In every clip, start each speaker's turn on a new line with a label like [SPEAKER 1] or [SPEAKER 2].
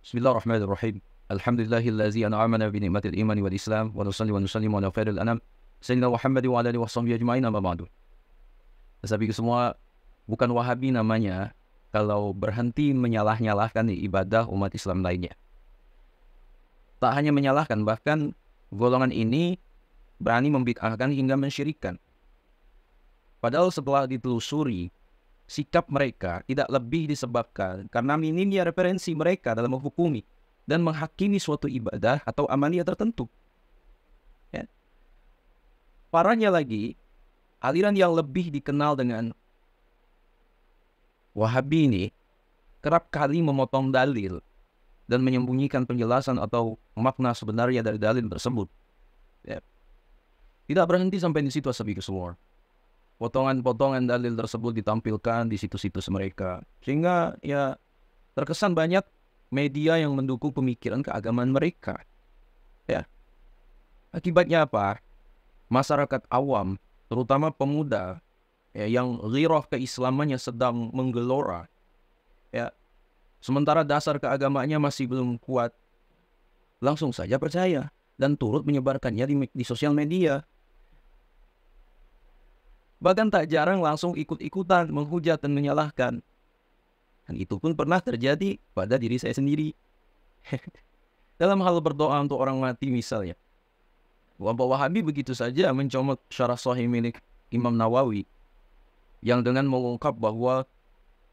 [SPEAKER 1] Bismillahirrahmanirrahim. Alhamdulillahillazi an'amana bi ni'matil imani wal islam wa nusalli wa nusallimu ala khairil anam sayyidina Muhammad wa ala alihi washabbihi ajma'in amma ba'du. Sahabat semua, bukan Wahabi namanya kalau berhenti menyalah-nyalahkan ibadah umat Islam lainnya. Tak hanya menyalahkan, bahkan golongan ini berani membid'ahkan hingga mensyirikkan. Padahal setelah ditelusuri, sikap mereka tidak lebih disebabkan karena minimnya referensi mereka dalam menghukumi dan menghakimi suatu ibadah atau amalia tertentu. Ya. Parahnya lagi, aliran yang lebih dikenal dengan Wahabi ini kerap kali memotong dalil dan menyembunyikan penjelasan atau makna sebenarnya dari dalil tersebut. Ya. Tidak berhenti sampai di situ ashabi semua. Potongan-potongan dalil tersebut ditampilkan di situs-situs mereka. Sehingga ya terkesan banyak media yang mendukung pemikiran keagamaan mereka. Ya. Akibatnya apa? Masyarakat awam, terutama pemuda ya, yang ghirah keislamannya sedang menggelora. Ya. Sementara dasar keagamaannya masih belum kuat. Langsung saja percaya dan turut menyebarkannya di sosial media. Bahkan tak jarang langsung ikut-ikutan menghujat dan menyalahkan. Dan itu pun pernah terjadi pada diri saya sendiri. Dalam hal berdoa untuk orang mati misalnya. Kelompok Wahabi begitu saja mencomot syarah sahih milik Imam Nawawi. Yang dengan mengungkap bahwa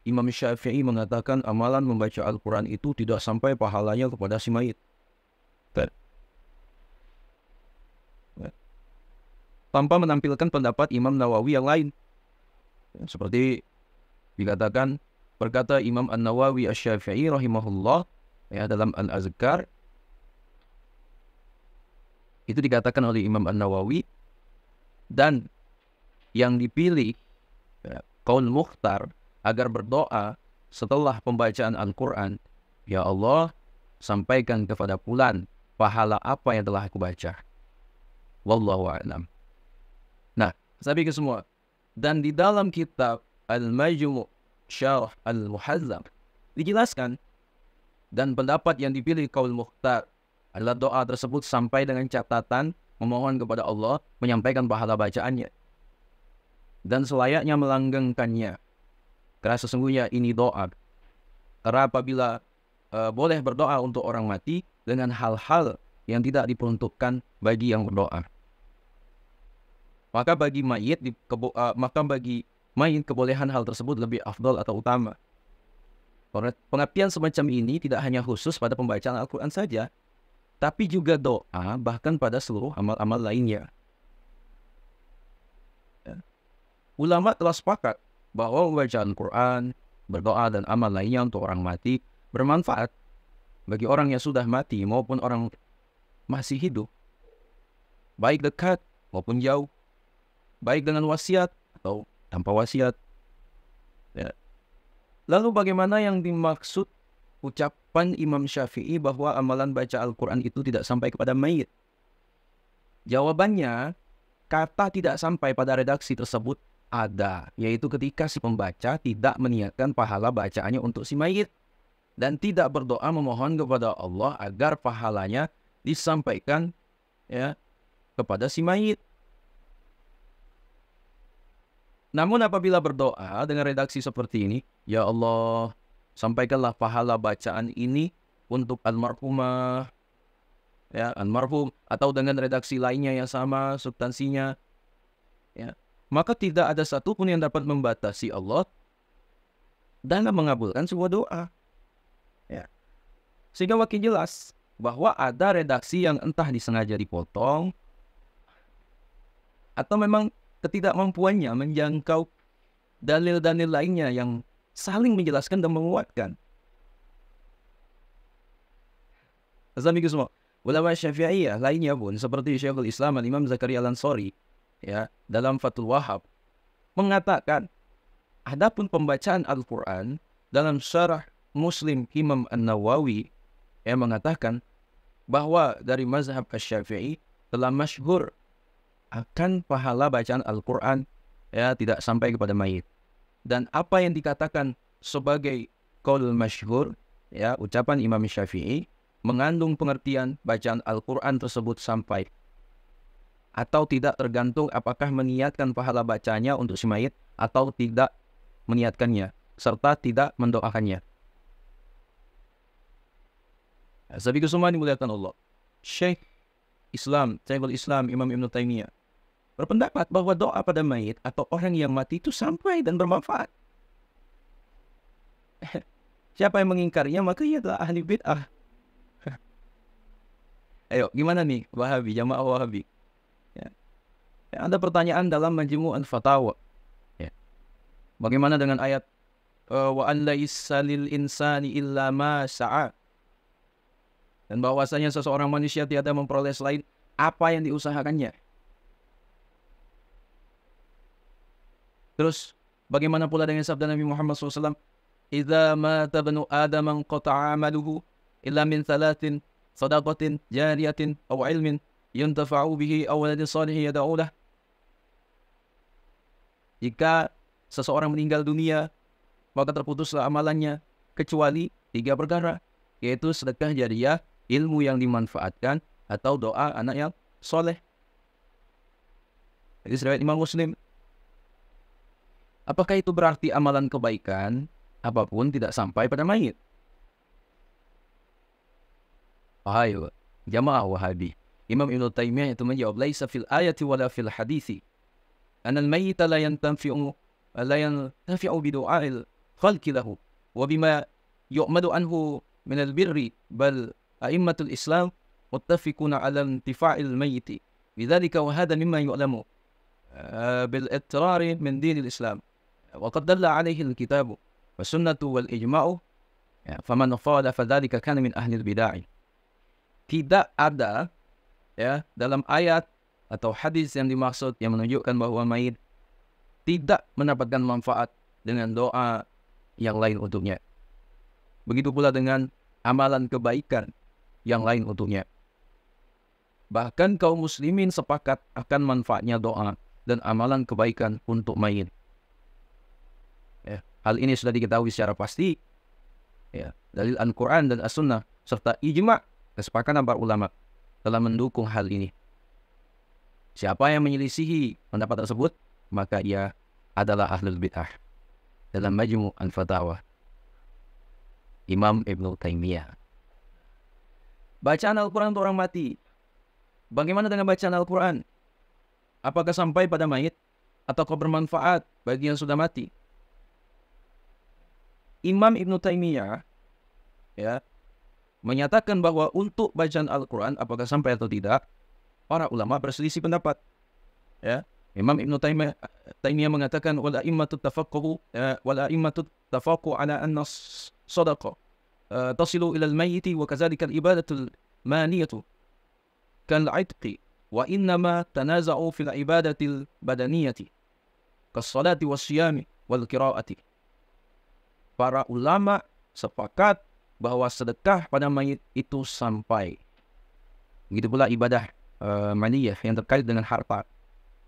[SPEAKER 1] Imam Syafi'i mengatakan amalan membaca Al-Quran itu tidak sampai pahalanya kepada si mayit. Tanpa menampilkan pendapat Imam Nawawi yang lain. Seperti dikatakan, berkata Imam An-Nawawi Asy-Syafi'i rahimahullah ya, dalam Al-Azkar, itu dikatakan oleh Imam An-Nawawi, dan yang dipilih ya, qaul mukhtar agar berdoa setelah pembacaan Al-Quran, ya Allah, sampaikan kepada fulan pahala apa yang telah aku baca. Wallahu a'lam. Nah, sahabat semua, dan di dalam kitab Al-Majmu' Syarah Al-Muhazzam dijelaskan, dan pendapat yang dipilih qaul mukhtar adalah doa tersebut sampai dengan catatan memohon kepada Allah menyampaikan pahala bacaannya dan selayaknya melanggengkannya. Karena sesungguhnya ini doa. Karena apabila boleh berdoa untuk orang mati dengan hal-hal yang tidak diperuntukkan bagi yang berdoa, maka bagi mayit kebolehan hal tersebut lebih afdal atau utama. Pengertian semacam ini tidak hanya khusus pada pembacaan Al-Quran saja, tapi juga doa, bahkan pada seluruh amal-amal lainnya. Ya. Ulama telah sepakat bahwa membaca Al-Quran, berdoa, dan amal lainnya untuk orang mati bermanfaat bagi orang yang sudah mati maupun orang masih hidup, baik dekat maupun jauh, baik dengan wasiat atau tanpa wasiat. Ya. Lalu bagaimana yang dimaksud ucapan Imam Syafi'i bahwa amalan baca Al-Quran itu tidak sampai kepada mayit? Jawabannya, kata tidak sampai pada redaksi tersebut ada, yaitu ketika si pembaca tidak meniatkan pahala bacaannya untuk si mayit dan tidak berdoa memohon kepada Allah agar pahalanya disampaikan ya kepada si mayit. Namun apabila berdoa dengan redaksi seperti ini, ya Allah, sampaikanlah pahala bacaan ini untuk almarhumah, ya, almarhum, atau dengan redaksi lainnya yang sama substansinya, ya, maka tidak ada satupun yang dapat membatasi Allah dalam mengabulkan sebuah doa. Ya. Sehingga makin jelas bahwa ada redaksi yang entah disengaja dipotong atau memang ketidakmampuannya menjangkau dalil-dalil lainnya yang saling menjelaskan dan menguatkan. Assalamualaikum semua. Ulama Syafi'iyah lainnya pun seperti Syekhul Islam Imam Zakaria Al-Ansari ya, dalam Fathul Wahhab mengatakan, adapun pembacaan Al-Quran dalam syarah Muslim Imam An-Nawawi yang mengatakan bahwa dari mazhab Asy-Syafi'i telah masyhur akan pahala bacaan Al-Quran ya tidak sampai kepada mayit. Dan apa yang dikatakan sebagai qaul masyhur ya, ucapan Imam Syafi'i mengandung pengertian bacaan Al-Quran tersebut sampai atau tidak, tergantung apakah meniatkan pahala bacanya untuk si mayit atau tidak meniatkannya, serta tidak mendoakannya. Sabiqus semua dimuliakan Allah. Syekhul Islam Imam Ibn Taimiyah berpendapat bahwa doa pada mayit atau orang yang mati itu sampai dan bermanfaat. Siapa yang mengingkarinya maka ia adalah ahli bid'ah. Ayo, gimana nih Wahabi, jamaah Wahabi? Ya. Ada pertanyaan dalam Majmu' al-Fatawa. Ya. Bagaimana dengan ayat wa an laisa lil insani illa ma sa'a? Dan bahwasanya seseorang manusia tiada memperoleh selain apa yang diusahakannya. Terus bagaimana pula dengan sabda Nabi Muhammad SAW? Idza mata banu Adam qata'a amaluhu illa min thalathin sadaqatin jariyatin aw ilmin yuntafa'u bihi aw waladin salihin yad'u lah. Jika seseorang meninggal dunia, maka terputuslah amalannya kecuali 3 perkara, yaitu sedekah jariyah, ilmu yang dimanfaatkan, atau doa anak yang soleh. Jadi riwayat Imam Muslim. Apakah itu berarti amalan kebaikan apapun tidak sampai pada mayit? Ayo, jamaah Wahabi. Imam Ibn Taimiyah itu menjawab, laisa fil ayati wala fil hadithi anna al-mayyita la yantafi'u bi du'a'il khalqi lahu wa bima yu'madu anhu min al-birri, bal a'immatul Islam muttafiquna 'ala intifa'il mayyiti. Bidzalika wa hadha mimma yu'lamu bil ittirari min dinil Islam. Wa qad dalla 'alaihi al-kitabu was sunnatu wal ijma'u, faman qala fadzalika kana min ahli al-bid'ah. Tidak ada ya dalam ayat atau hadis yang dimaksud yang menunjukkan bahwa mayit tidak mendapatkan manfaat dengan doa yang lain untuknya. Begitu pula dengan amalan kebaikan yang lain untuknya. Bahkan kaum muslimin sepakat akan manfaatnya doa dan amalan kebaikan untuk mayit. Ya, hal ini sudah diketahui secara pasti. Ya, dalil Al-Quran dan As-Sunnah serta ijma' kesepakatan para ulama telah mendukung hal ini. Siapa yang menyelisihi pendapat tersebut, maka ia adalah ahlul bid'ah. Dalam Majmu' al-Fatawa Imam Ibn Taimiyah. Bacaan Al-Quran untuk orang mati. Bagaimana dengan bacaan Al-Quran? Apakah sampai pada mayit ataukah bermanfaat bagi yang sudah mati? Imam Ibn Taimiyah ya menyatakan bahwa untuk bacaan Al-Quran apakah sampai atau tidak, para ulama berselisih pendapat. Ya, Imam Ibn Taimiyah mengatakan wala immatu tafaqu ala anna sadaqah tasilu ila al-mayyit wa kadzalika al-ibadatul maniyatu kal 'itqi wa innama tanaza'u fil ibadatil badaniyati kas-salati was-siyami wal qira'ati. Para ulama sepakat bahwa sedekah pada mayit itu sampai. Begitu pula ibadah maniyah yang terkait dengan harta,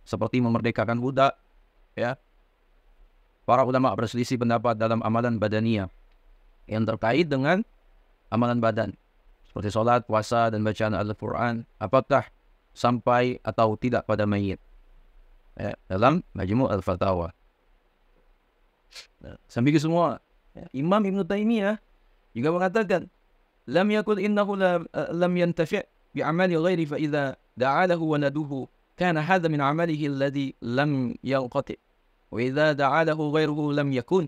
[SPEAKER 1] seperti memerdekakan budak. Ya, para ulama berselisih pendapat dalam amalan badaniyah yang terkait dengan amalan badan, seperti sholat, puasa, dan bacaan Al-Quran, apakah sampai atau tidak pada mayit. Ya, dalam Majmu' al-Fatawa. Sampai ke semua. Ya, Imam Ibn Taimiyah juga mengatakan lam yakul innahu lam yantafi' bi'amali ghairi fa idza da'alahu wa naduhu kana hadha min 'amalihi alladhi lam yanqati wa idza da'alahu ghairuhu lam yakun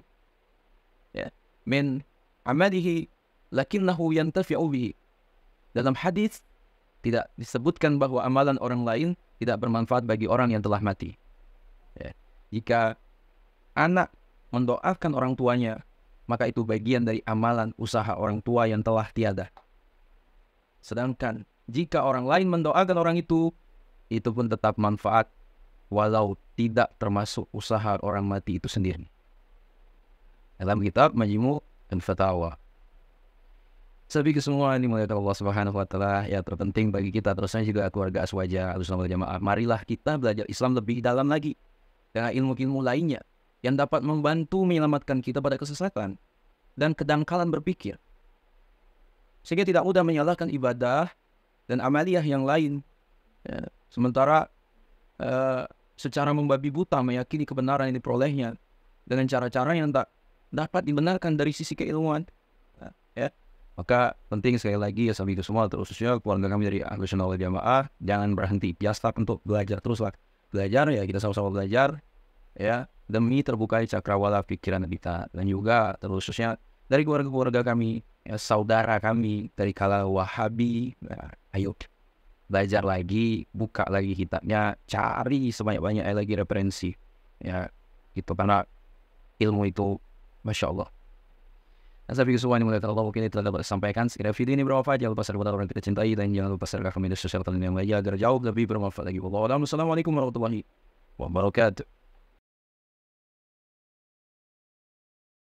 [SPEAKER 1] ya min 'amalihi lakinnahu yantafi'u bihi. Dalam hadis tidak disebutkan bahwa amalan orang lain tidak bermanfaat bagi orang yang telah mati. Ya. Jika anak mendoakan orang tuanya, maka itu bagian dari amalan usaha orang tua yang telah tiada. Sedangkan jika orang lain mendoakan orang itu pun tetap manfaat, walau tidak termasuk usaha orang mati itu sendiri. Dalam kitab Majmu' al-Fatawa. Sabi ke semua ini mulai Allah Subhanahu wa taala, ya terpenting bagi kita terusnya juga keluarga Aswaja Ahlussunnah wal Jamaah. Marilah kita belajar Islam lebih dalam lagi dengan ilmu-ilmu lainnya yang dapat membantu menyelamatkan kita pada kesesatan dan kedangkalan berpikir. sehingga tidak mudah menyalahkan ibadah dan amaliyah yang lain. Ya. Sementara secara membabi buta meyakini kebenaran yang diperolehnya dengan cara-cara yang tak dapat dibenarkan dari sisi keilmuan. Ya. Maka penting sekali lagi ya sahabat semua, terusnya keluarga kami dari Ahlus Sunnah wal Jamaah, jangan berhenti, biasa untuk belajar teruslah. Belajar ya, kita sama-sama belajar ya, demi terbuka cakrawala pikiran kita. Dan juga terusnya dari keluarga-keluarga kami, ya, saudara kami dari kala Wahabi, ya, ayo belajar lagi, buka lagi kitabnya, cari sebanyak-banyak lagi referensi ya, gitu, karena ilmu itu Masya Allah. Tapi semua ini mulai Allah mungkin telah dapat sampaikan. Sekiranya video ini bermanfaat, jangan lupa share kepada orang yang kita cintai, dan jangan lupa share ke media sosial kalian yang lainnya agar jauh lebih bermanfaat lagi. Wassalamualaikum warahmatullahi wabarakatuh.